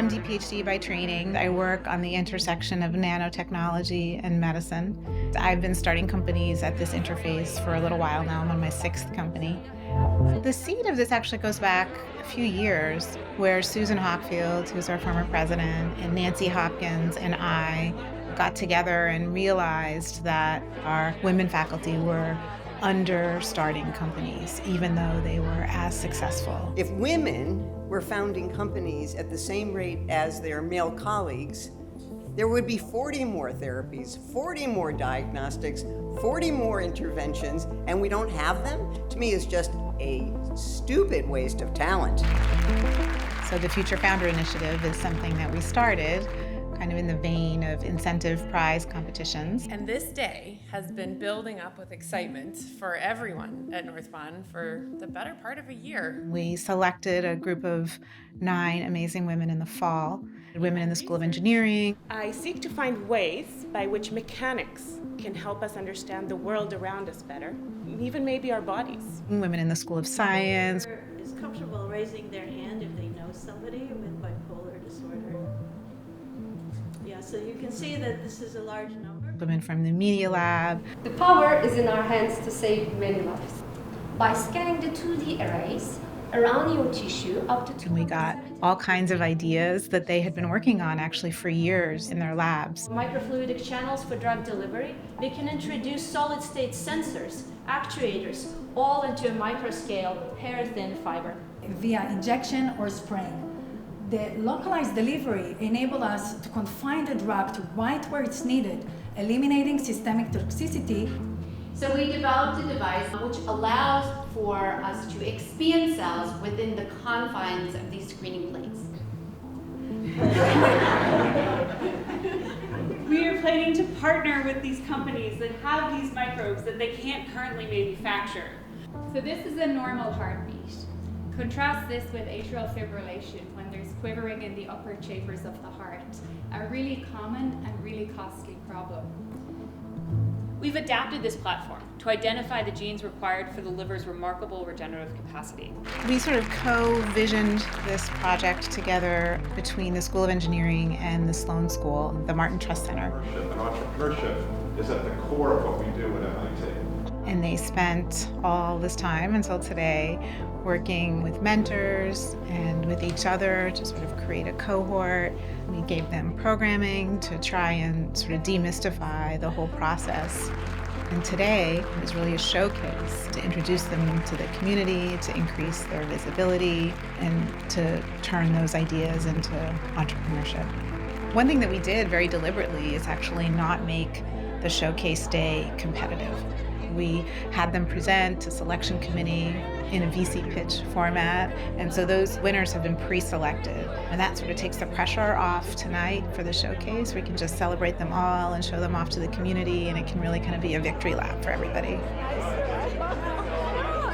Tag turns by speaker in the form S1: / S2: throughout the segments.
S1: MD, PhD by training. I work on the intersection of nanotechnology and medicine. I've been starting companies at this interface for a little while now. I'm on my 6th company. The seed of this actually goes back a few years, where Susan Hockfield, who's our former president, and Nancy Hopkins and I got together and realized that our women faculty were under starting companies, even though they were as successful.
S2: If women were founding companies at the same rate as their male colleagues, there would be 40 more therapies, 40 more diagnostics, 40 more interventions, and we don't have them. To me, is just a stupid waste of talent.
S1: So the Future Founder Initiative is something that we started kind of in the vein of incentive prize competitions.
S3: And this day has been building up with excitement for everyone at Northpond for the better part of a year.
S1: We selected a group of 9 amazing women in the fall, women in the School of Engineering.
S4: I seek to find ways by which mechanics can help us understand the world around us better, even maybe our bodies.
S1: Women in the School of Science.
S5: Is comfortable raising their hand if they know somebody with bipolar disorder. Yeah, so you can see that this is a large number.
S1: Women from the Media Lab.
S6: The power is in our hands to save many lives. By scanning the 2D arrays around your tissue up to 2.
S1: And we got all kinds of ideas that they had been working on actually for years in their labs.
S5: Microfluidic channels for drug delivery. We can introduce solid-state sensors, actuators, all into a microscale, hair-thin fiber.
S7: Via injection or spraying. The localized delivery enables us to confine the drug to right where it's needed, eliminating systemic toxicity.
S8: So we developed a device which allows for us to expand cells within the confines of these screening plates.
S9: We are planning to partner with these companies that have these microbes that they can't currently manufacture.
S10: So this is a normal heartbeat. Contrast this with atrial fibrillation, when there's quivering in the upper chambers of the heart, a really common and really costly problem.
S9: We've adapted this platform to identify the genes required for the liver's remarkable regenerative capacity.
S1: We sort of co-visioned this project together between the School of Engineering and the Sloan School, the Martin Trust Center.
S11: Entrepreneurship is at the core of what we do at MIT.
S1: And they spent all this time until today working with mentors and with each other to sort of create a cohort. We gave them programming to try and sort of demystify the whole process. And today is really a showcase to introduce them to the community, to increase their visibility, and to turn those ideas into entrepreneurship. One thing that we did very deliberately is actually not make the showcase day competitive. We had them present to selection committee in a VC pitch format, and so those winners have been pre-selected. And that sort of takes the pressure off tonight for the showcase. We can just celebrate them all and show them off to the community, and it can really kind of be a victory lap for everybody.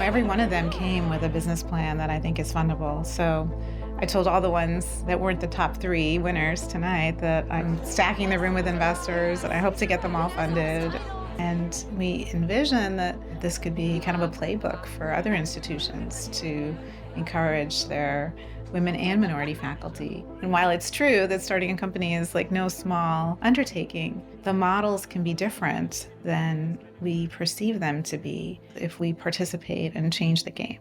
S1: Every one of them came with a business plan that I think is fundable. So I told all the ones that weren't the top 3 winners tonight that I'm stacking the room with investors, and I hope to get them all funded. And we envision that this could be kind of a playbook for other institutions to encourage their women and minority faculty. And while it's true that starting a company is like no small undertaking, the models can be different than we perceive them to be if we participate and change the game.